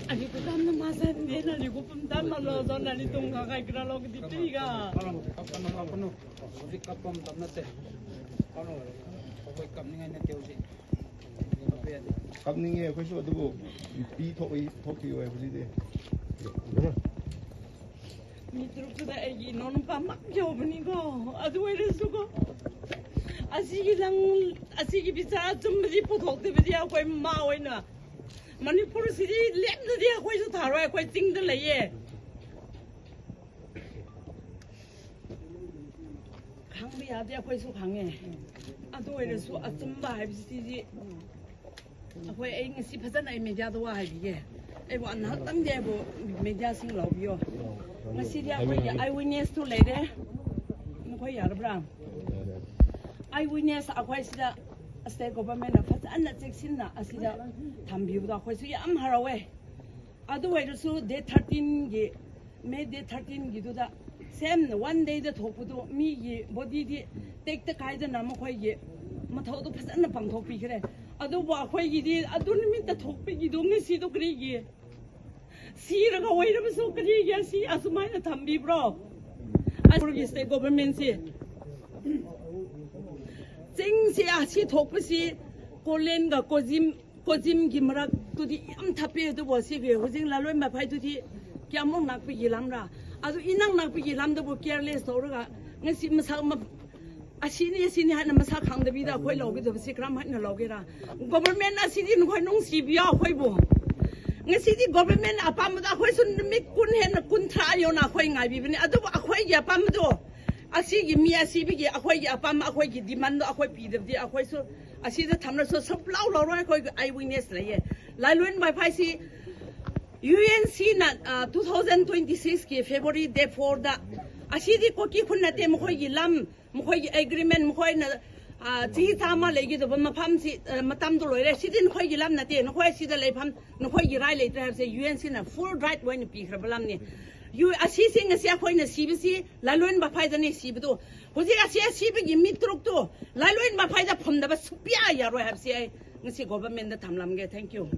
Ani ko tam na masa hindi na ni ko pumtam na lo so na ni tung kakay kira lo kiti ka. Ano di kapam tam na te. Ano ko kap ni ngai na teu si. Kap ni ngai ko so du bi thok ki we bi de. Mi truk da ai non pa mak jo bani ko. Adu we su ko. Asigi bisa tum bi puthok de bi ya ko ma we na. Manipur City lem da dia khoi su tharo ai khoi ting da lai ye khang bi ya dia khoi su khang ye adu ai su achum ba hai bi ji khoi ai ngasi phajan ai media da wa hai bi ye ai wa na tam de bo media sing lo bi yo ngasi dia khoi ya eyewitness to lai de khoi ya da bra eyewitness akhoi sida state government of an section asida tambiuda khoisu yam harawe otherwise so day 13 gi may day 13 gi duda same one day the thopudu mi gi body di take the kai da nam khoi gi mathau du phasana pangthok pi khre adu ba khoi gi di adu nimit ta thok pi gi du ngi si du kri gi si ra ga wai ra so kri gi si asumai na thambi bro as state government si Sing si asi thok si kolen ga kozim gimrak tu di am thape tu bo si ge hojing la loi ma phai tu di kyamong nak pi gilam ra adu inang nak pi gilam da bo careless to ra ngasi masa ma asini ha na masa khang da bi da khoi lo ge da si kram ha na lo ge ra government asini khoi nong si bia khoi bo ngasi di government apam da khoi sun mi kun he na kun tha yo na khoi ngai bi ni adu khoi ya pam do asigi mi asibi gi akhoi gi apam akhoi gi demand akhoi pi de di akhoi so asida thamna so sab lau lau roi khoi eyewitness la ye Leilon Vaiphei si UNC na 2026 ki February day 4 da asidi ko ki khun na te mo khoi gi lam mo khoi gi agreement mo khoi na chi tama le gi do ma pham si matam do loi re sidin khoi gi lam na te no khoi sida le pham no khoi gi rai le tra se UNC na full right when pi khra balam ni you assising a sia khoi na CBC Leilon Vaiphei da ni sibdo hoji a sia sibgi mitruk to Leilon Vaiphei da phom da ba supia ya ro have si ngasi government da thamlam ge thank you